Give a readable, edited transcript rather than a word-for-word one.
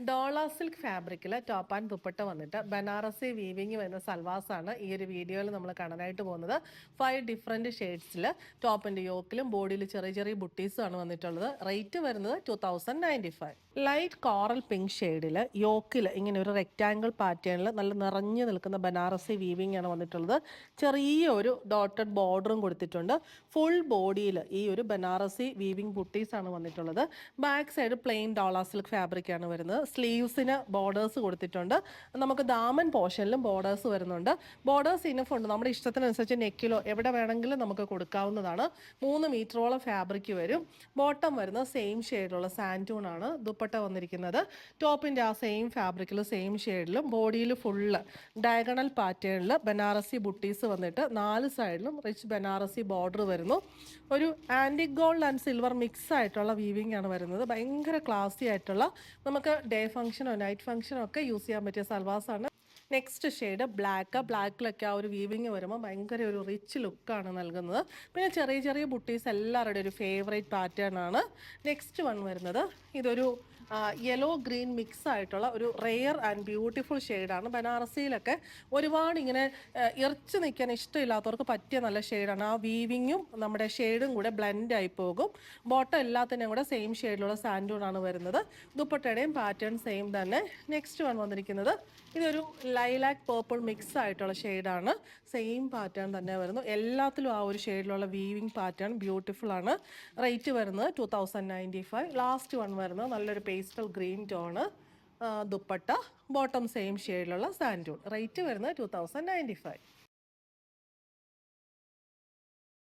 ഡോള silk ഫാബ്രിക്കിൽ top and dupatta വന്നിട്ട് Banarasi weaving വരുന്ന സൽവാസാണ് ഈ ഒരു വീഡിയോയിൽ നമ്മൾ കാണാനായിട്ട് പോകുന്നത്. 5 ഡിഫറെൻറ്റ് ഷെയ്ഡ്സിൽ ടോപ്പിൻ്റെ യോക്കിലും ബോഡിയിൽ ചെറിയ ചെറിയ ബുട്ടീസും ആണ് വന്നിട്ടുള്ളത്. റേറ്റ് വരുന്നത് 2095. ലൈറ്റ് കോറൽ പിങ്ക് ഷെയ്ഡിൽ യോക്കിൽ ഇങ്ങനെ ഒരു റെക്റ്റാങ്കിൾ പാറ്റേണിൽ നല്ല നിറഞ്ഞു നിൽക്കുന്ന ബനാറസി വീവിങ് ആണ് വന്നിട്ടുള്ളത്. ചെറിയ ഒരു ഡോട്ടഡ് ബോർഡറും കൊടുത്തിട്ടുണ്ട്. ഫുൾ ബോഡിയിൽ ഈ ഒരു ബനാറസി വീവിങ് ബുട്ടീസ് ആണ് വന്നിട്ടുള്ളത്. Back side plain ഡോള silk fabric ആണ് വരുന്നത്. സ്ലീവ്സിന് ബോർഡേഴ്സ് കൊടുത്തിട്ടുണ്ട്. നമുക്ക് ദാമൻ പോർഷനിലും ബോർഡേഴ്സ് വരുന്നുണ്ട്. ബോർഡേഴ്സ് ഇനഫ് ഉണ്ട്. നമ്മുടെ ഇഷ്ടത്തിനനുസരിച്ച് നെക്കിലോ എവിടെ വേണമെങ്കിലും നമുക്ക് കൊടുക്കാവുന്നതാണ്. 3 മീറ്ററോളം ഫാബ്രിക് വരും. ബോട്ടം വരുന്ന സെയിം ഷെയ്ഡിലുള്ള സാൻറ്റൂൺ ആണ്. ദുപ്പട്ട വന്നിരിക്കുന്നത് ടോപ്പിൻ്റെ ആ സെയിം ഫാബ്രിക്കിൽ സെയിം ഷെയ്ഡിലും ബോഡിയിൽ ഫുള്ള് ഡയഗണൽ പാറ്റേണിൽ ബനാറസി ബുട്ടീസ് വന്നിട്ട് 4 സൈഡിലും റിച്ച് ബനാറസി ബോർഡർ വരുന്നു. ഒരു antique gold and silver mix ആയിട്ടുള്ള വീവിംഗ് ആണ് വരുന്നത്. ഭയങ്കര ക്ലാസി ആയിട്ടുള്ള നമുക്ക് ഡേ ഫംഗ്ഷനോ നൈറ്റ് ഫംഗ്ഷനോ ഒക്കെ യൂസ് ചെയ്യാൻ പറ്റിയ സൽവാസാണ്. നെക്സ്റ്റ് ഷെയ്ഡ് ബ്ലാക്കിലൊക്കെ ആ ഒരു വീവിങ് വരുമ്പോൾ ഭയങ്കര ഒരു റിച്ച് ലുക്കാണ് നൽകുന്നത്. പിന്നെ ചെറിയ ചെറിയ ബുട്ടീസ് എല്ലാവരുടെയും ഒരു ഫേവറേറ്റ് പാറ്റേൺ ആണ്. നെക്സ്റ്റ് വൺ വരുന്നത് ഇതൊരു യെല്ലോ ഗ്രീൻ മിക്സ് ആയിട്ടുള്ള ഒരു റെയർ ആൻഡ് ബ്യൂട്ടിഫുൾ ഷെയ്ഡാണ്. ബനാറസിയിലൊക്കെ ഒരുപാട് ഇങ്ങനെ ഇറച്ച് നിൽക്കാൻ ഇഷ്ടമില്ലാത്തവർക്ക് പറ്റിയ നല്ല ഷെയ്ഡാണ്. ആ വീവിങ്ങും നമ്മുടെ ഷെയ്ഡും കൂടെ ബ്ലെൻഡ് ആയി പോകും. ബോട്ടം എല്ലാത്തിൻ്റെയും കൂടെ സെയിം ഷെയ്ഡിലുള്ള സാൻഡൂൺ ആണ് വരുന്നത്. ദുപ്പട്ടയുടെയും പാറ്റേൺ സെയിം തന്നെ. നെക്സ്റ്റ് വൺ വന്നിരിക്കുന്നത് ഇതൊരു ലൈലാക്ക് പേർപ്പിൾ മിക്സ് ആയിട്ടുള്ള ഷെയ്ഡാണ്. സെയിം പാറ്റേൺ തന്നെ വരുന്നു. എല്ലാത്തിലും ആ ഒരു ഷെയ്ഡിലുള്ള വീവിങ് പാറ്റേൺ ബ്യൂട്ടിഫുൾ ആണ്. റേറ്റ് വരുന്നത് 2095. ലാസ്റ്റ് വൺ വരുന്നത് നല്ലൊരു pastel green tone. Dupatta bottom same ഷെയ്ഡിലുള്ള സാൻഡൂൺ. റേറ്റ് വരുന്നത് 2095.